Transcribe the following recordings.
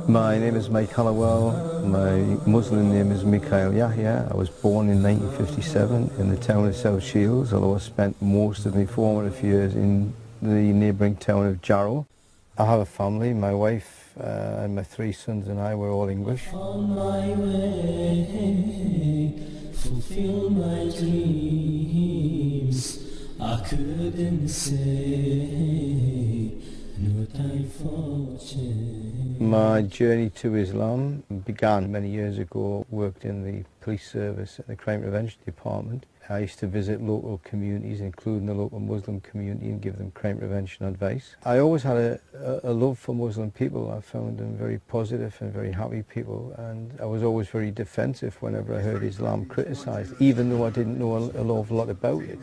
My name is Mike Halliwell. My Muslim name is Mikhail Yahya. I was born in 1957 in the town of South Shields, although I spent most of my formative years in the neighbouring town of Jarrow. I have a family. My wife and my 3 sons and I were all English. On my way, fulfill my dreams. I couldn't say no time for change. My journey to Islam began many years ago. Worked in the police service at the crime prevention department. I used to visit local communities, including the local Muslim community, and give them crime prevention advice. I always had a love for Muslim people. I found them very positive and very happy people, and I was always very defensive whenever I heard Islam criticised, even though I didn't know an awful lot about it.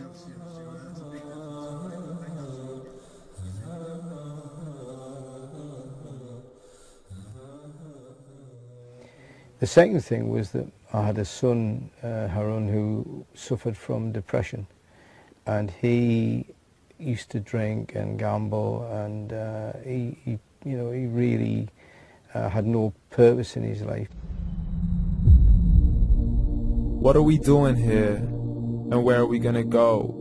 The second thing was that I had a son, Harun, who suffered from depression, and he used to drink and gamble, and he really had no purpose in his life. What are we doing here, and where are we gonna go?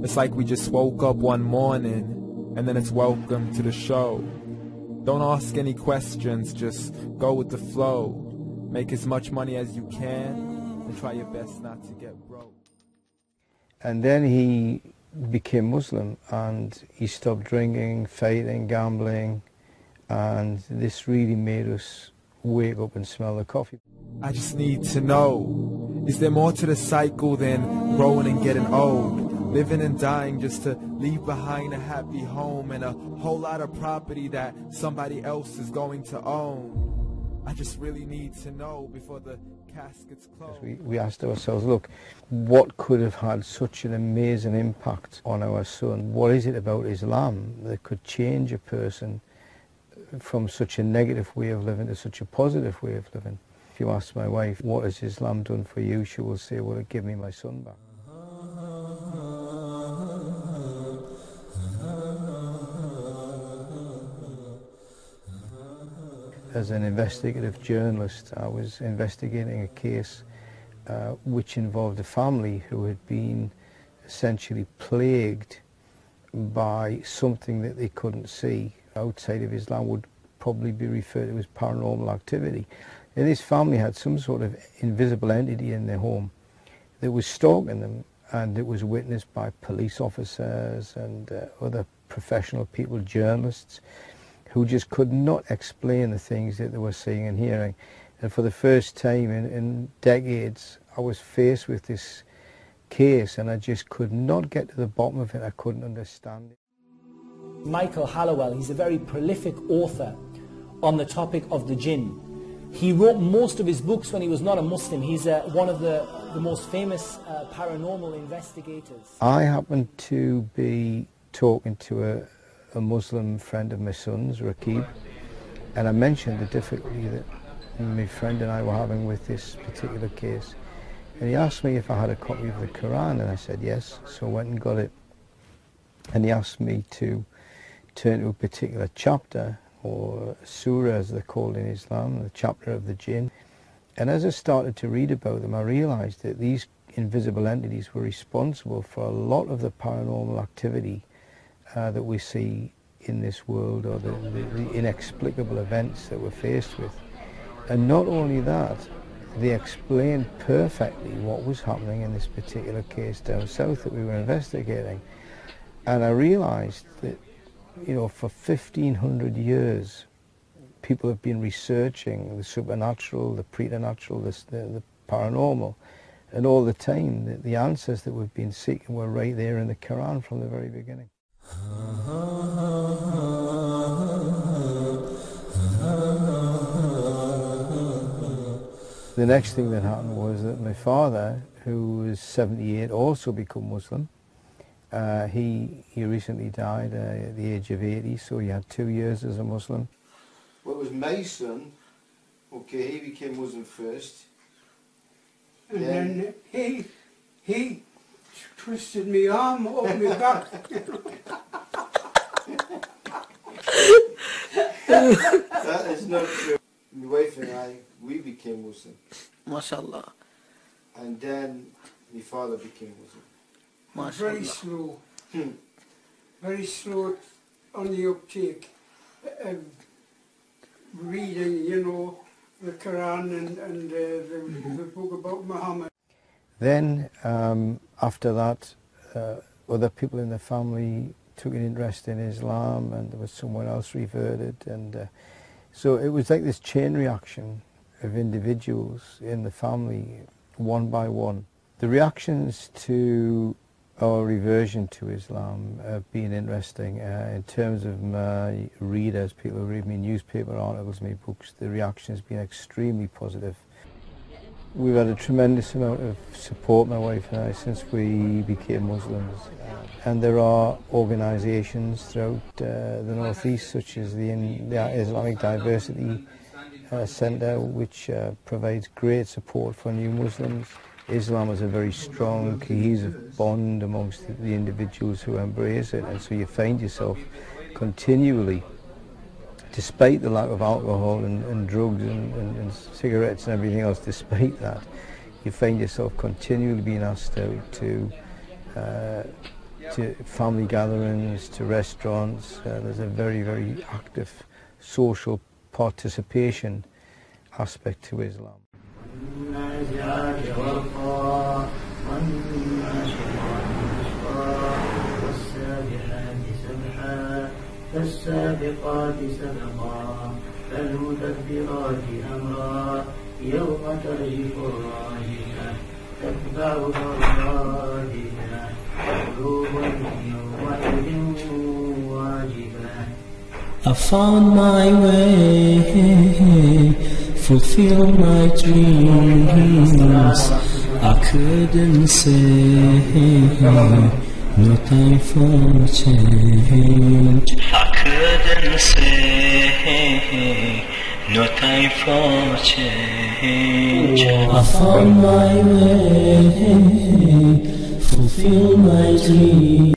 It's like we just woke up one morning, and then it's welcome to the show. Don't ask any questions, just go with the flow. Make as much money as you can, and try your best not to get broke. And then he became Muslim, and he stopped drinking, fighting, gambling, and this really made us wake up and smell the coffee. I just need to know, is there more to the cycle than growing and getting old? Living and dying just to leave behind a happy home and a whole lot of property that somebody else is going to own. I just really need to know before the casket's closed. We asked ourselves, look, what could have had such an amazing impact on our son? What is it about Islam that could change a person from such a negative way of living to such a positive way of living? If you ask my wife, what has Islam done for you? She will say, well, it gave me my son back. As an investigative journalist, I was investigating a case which involved a family who had been essentially plagued by something that they couldn't see. Outside of Islam would probably be referred to as paranormal activity. And this family had some sort of invisible entity in their home that was stalking them, and it was witnessed by police officers and other professional people, journalists, who just could not explain the things that they were seeing and hearing. And for the first time in decades, I was faced with this case, and I just could not get to the bottom of it. I couldn't understand it. Michael Halliwell, he's a very prolific author on the topic of the jinn. He wrote most of his books when he was not a Muslim. He's one of the most famous paranormal investigators. I happened to be talking to a Muslim friend of my son's, Rakib, and I mentioned the difficulty that my friend and I were having with this particular case. And he asked me if I had a copy of the Quran, and I said yes, so I went and got it. And he asked me to turn to a particular chapter, or surah as they're called in Islam, the chapter of the jinn. And as I started to read about them, I realized that these invisible entities were responsible for a lot of the paranormal activity that we see in this world, or the inexplicable events that we're faced with. And not only that, they explained perfectly what was happening in this particular case down south that we were investigating. And I realized that, you know, for 1,500 years, people have been researching the supernatural, the preternatural, the paranormal, and all the time the answers that we've been seeking were right there in the Quran from the very beginning. The next thing that happened was that my father, who was 78, also became Muslim. He recently died at the age of 80, so he had 2 years as a Muslim. Well, it was my son, okay, he became Muslim first. And then he twisted me arm over my back. That is not true. became Muslim. MashaAllah. And then my father became Muslim. Very MashaAllah. slow. Very slow on the uptake. Reading, you know, the Quran and the book about Muhammad. Then, after that, other people in the family took an interest in Islam, and there was someone else reverted, and so it was like this chain reaction of individuals in the family, one by one. The reactions to our reversion to Islam have been interesting. In terms of my readers, people who read me newspaper articles, my books, the reaction has been extremely positive. We've had a tremendous amount of support, my wife and I, since we became Muslims. And there are organisations throughout the northeast, such as the Islamic Diversity Centre, which provides great support for new Muslims. Islam is a very strong, cohesive bond amongst the individuals who embrace it, and so you find yourself continually, despite the lack of alcohol and drugs and cigarettes and everything else, despite that, you find yourself continually being asked out to family gatherings, to restaurants. There's a very, very active social participation aspect to Islam. فالسابقات سبقا فالمدبرات أمرا يوم ترجف الراجفة تتبعها الرادفة قلوب يومئذ واجفة. I found my way, fulfilled my dreams. I couldn't say no time for change. I couldn't say no time for change. I found my way, fulfilled my dreams.